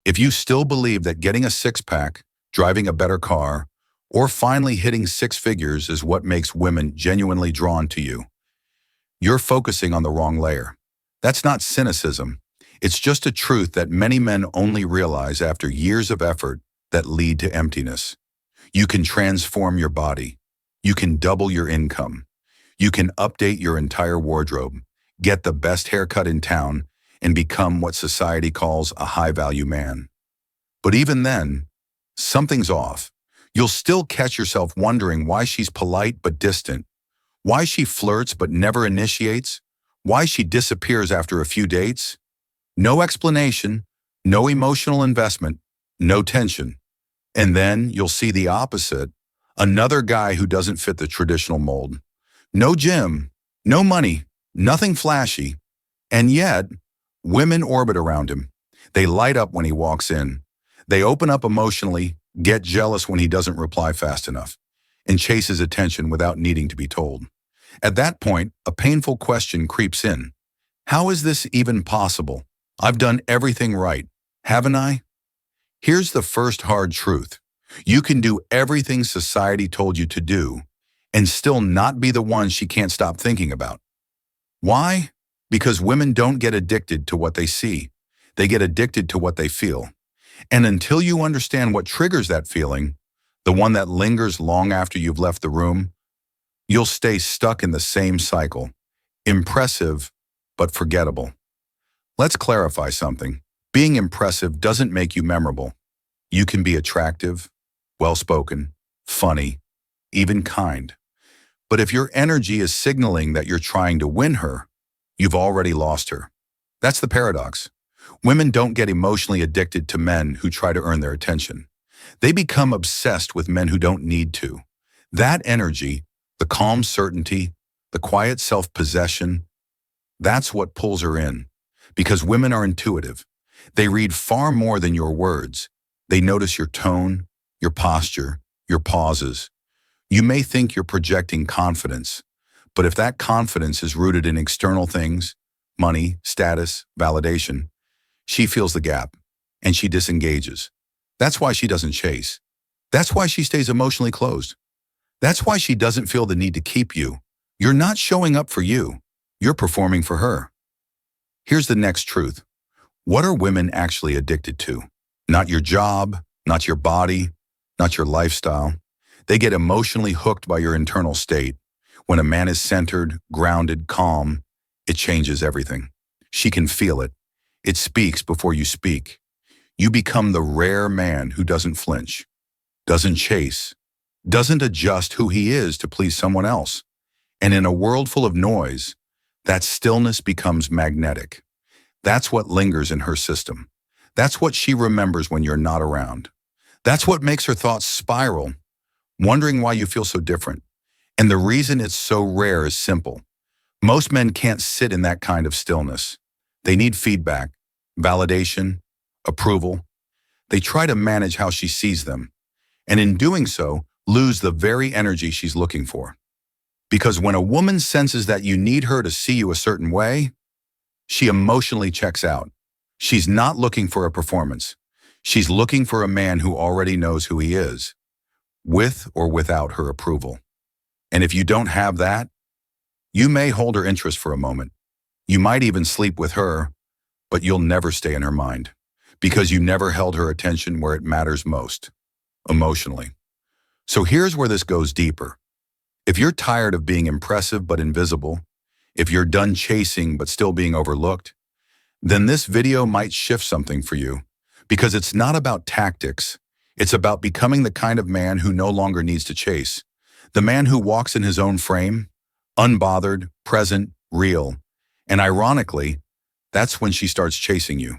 If you still believe that getting a six-pack, driving a better car, or finally hitting six figures is what makes women genuinely drawn to you, you're focusing on the wrong layer. That's not cynicism. It's just a truth that many men only realize after years of effort that lead to emptiness. You can transform your body. You can double your income. You can update your entire wardrobe, get the best haircut in town, and become what society calls a high-value man. But even then, something's off. You'll still catch yourself wondering why she's polite but distant, why she flirts but never initiates, why she disappears after a few dates. No explanation, no emotional investment, no tension. And then you'll see the opposite, another guy who doesn't fit the traditional mold. No gym, no money, nothing flashy. And yet, women orbit around him. They light up when he walks in. They open up emotionally, get jealous when he doesn't reply fast enough, and chase his attention without needing to be told. At that point, a painful question creeps in. How is this even possible? I've done everything right, haven't I? Here's the first hard truth. You can do everything society told you to do and still not be the one she can't stop thinking about. Why? Because women don't get addicted to what they see. They get addicted to what they feel. And until you understand what triggers that feeling, the one that lingers long after you've left the room, you'll stay stuck in the same cycle. Impressive, but forgettable. Let's clarify something. Being impressive doesn't make you memorable. You can be attractive, well-spoken, funny, even kind. But if your energy is signaling that you're trying to win her, you've already lost her. That's the paradox. Women don't get emotionally addicted to men who try to earn their attention. They become obsessed with men who don't need to. That energy, the calm certainty, the quiet self-possession, that's what pulls her in. Because women are intuitive. They read far more than your words. They notice your tone, your posture, your pauses. You may think you're projecting confidence, but if that confidence is rooted in external things, money, status, validation, she feels the gap, and she disengages. That's why she doesn't chase. That's why she stays emotionally closed. That's why she doesn't feel the need to keep you. You're not showing up for you. You're performing for her. Here's the next truth. What are women actually addicted to? Not your job, not your body, not your lifestyle. They get emotionally hooked by your internal state. When a man is centered, grounded, calm, it changes everything. She can feel it. It speaks before you speak. You become the rare man who doesn't flinch, doesn't chase, doesn't adjust who he is to please someone else. And in a world full of noise, that stillness becomes magnetic. That's what lingers in her system. That's what she remembers when you're not around. That's what makes her thoughts spiral, wondering why you feel so different. And the reason it's so rare is simple. Most men can't sit in that kind of stillness. They need feedback, validation, approval. They try to manage how she sees them, and in doing so, lose the very energy she's looking for. Because when a woman senses that you need her to see you a certain way, she emotionally checks out. She's not looking for a performance. She's looking for a man who already knows who he is, with or without her approval. And if you don't have that, you may hold her interest for a moment. You might even sleep with her, but you'll never stay in her mind because you never held her attention where it matters most, emotionally. So here's where this goes deeper. If you're tired of being impressive but invisible, if you're done chasing but still being overlooked, then this video might shift something for you because it's not about tactics. It's about becoming the kind of man who no longer needs to chase. The man who walks in his own frame, unbothered, present, real. And ironically, that's when she starts chasing you.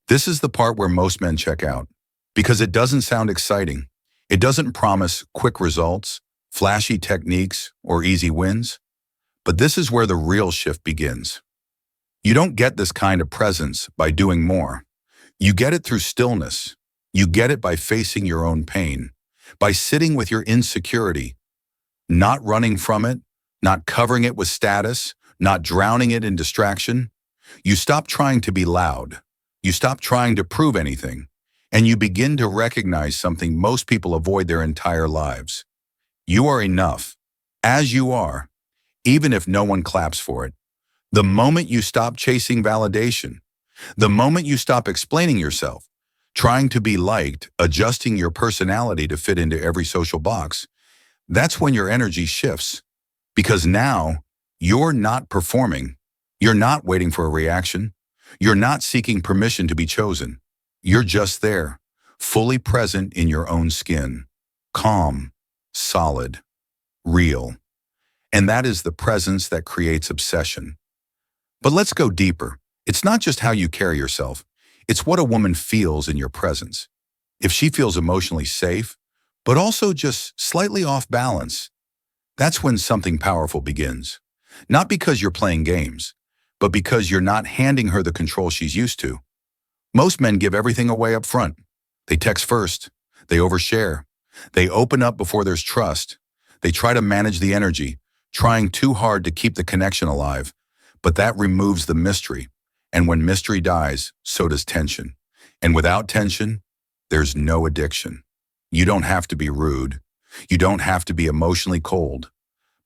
This is the part where most men check out because it doesn't sound exciting. It doesn't promise quick results, flashy techniques, or easy wins. But this is where the real shift begins. You don't get this kind of presence by doing more. You get it through stillness. You get it by facing your own pain, by sitting with your insecurity, not running from it, not covering it with status, not drowning it in distraction. You stop trying to be loud. You stop trying to prove anything, and you begin to recognize something most people avoid their entire lives. You are enough, as you are, even if no one claps for it. The moment you stop chasing validation, the moment you stop explaining yourself, trying to be liked, adjusting your personality to fit into every social box, that's when your energy shifts. Because now, you're not performing. You're not waiting for a reaction. You're not seeking permission to be chosen. You're just there, fully present in your own skin. Calm, solid, real. And that is the presence that creates obsession. But let's go deeper. It's not just how you carry yourself. It's what a woman feels in your presence. If she feels emotionally safe, but also just slightly off balance, that's when something powerful begins. Not because you're playing games, but because you're not handing her the control she's used to. Most men give everything away up front. They text first. They overshare. They open up before there's trust. They try to manage the energy, trying too hard to keep the connection alive. But that removes the mystery. And when mystery dies, so does tension. And without tension, there's no addiction. You don't have to be rude. You don't have to be emotionally cold.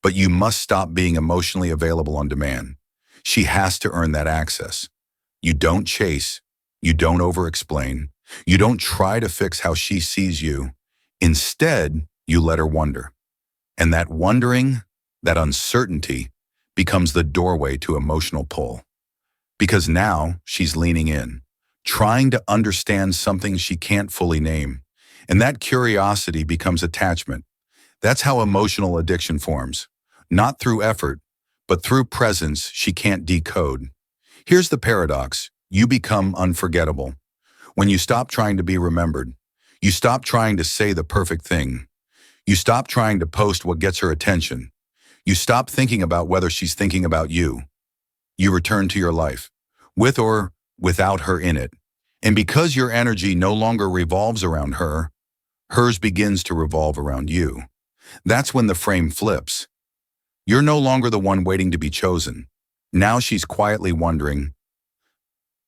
But you must stop being emotionally available on demand. She has to earn that access. You don't chase. You don't over-explain. You don't try to fix how she sees you. Instead, you let her wonder. And that wondering, that uncertainty, becomes the doorway to emotional pull. Because now she's leaning in, trying to understand something she can't fully name. And that curiosity becomes attachment. That's how emotional addiction forms. Not through effort, but through presence she can't decode. Here's the paradox. You become unforgettable. When you stop trying to be remembered, you stop trying to say the perfect thing. You stop trying to post what gets her attention. You stop thinking about whether she's thinking about you. You return to your life, with or without her in it. And because your energy no longer revolves around her, hers begins to revolve around you. That's when the frame flips. You're no longer the one waiting to be chosen. Now she's quietly wondering,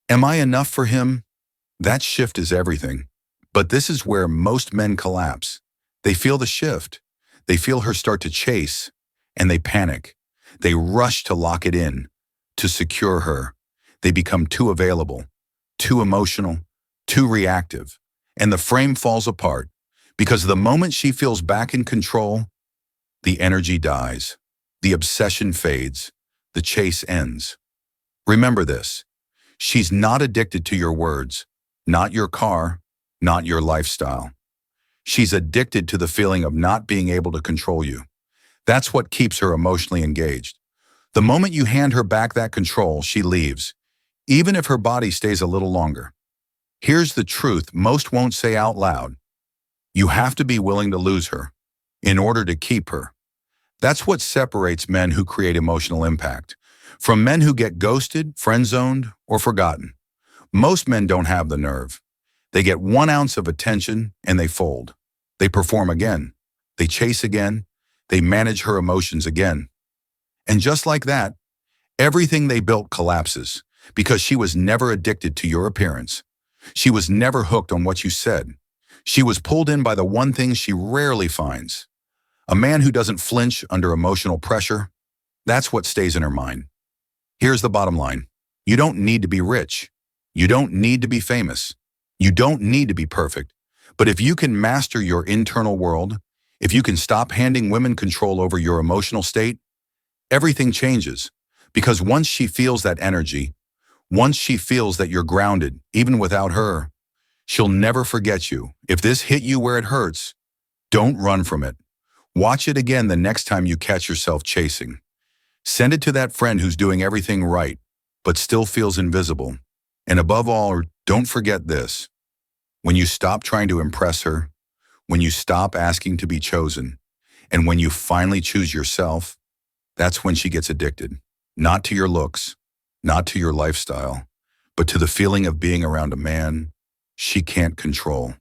am I enough for him? That shift is everything. But this is where most men collapse. They feel the shift. They feel her start to chase, and they panic. They rush to lock it in, to secure her. They become too available, too emotional, too reactive. And the frame falls apart because the moment she feels back in control, the energy dies. The obsession fades. The chase ends. Remember this. She's not addicted to your words, not your car, not your lifestyle. She's addicted to the feeling of not being able to control you. That's what keeps her emotionally engaged. The moment you hand her back that control, she leaves, even if her body stays a little longer. Here's the truth most won't say out loud. You have to be willing to lose her in order to keep her. That's what separates men who create emotional impact from men who get ghosted, friend-zoned, or forgotten. Most men don't have the nerve. They get 1 ounce of attention and they fold. They perform again. They chase again. They manage her emotions again. And just like that, everything they built collapses because she was never addicted to your appearance. She was never hooked on what you said. She was pulled in by the one thing she rarely finds. A man who doesn't flinch under emotional pressure, that's what stays in her mind. Here's the bottom line. You don't need to be rich. You don't need to be famous. You don't need to be perfect. But if you can master your internal world, if you can stop handing women control over your emotional state, everything changes. Because once she feels that energy, once she feels that you're grounded, even without her, she'll never forget you. If this hit you where it hurts, don't run from it. Watch it again the next time you catch yourself chasing. Send it to that friend who's doing everything right, but still feels invisible. And above all, don't forget this. When you stop trying to impress her, when you stop asking to be chosen, and when you finally choose yourself, that's when she gets addicted. Not to your looks, not to your lifestyle, but to the feeling of being around a man she can't control.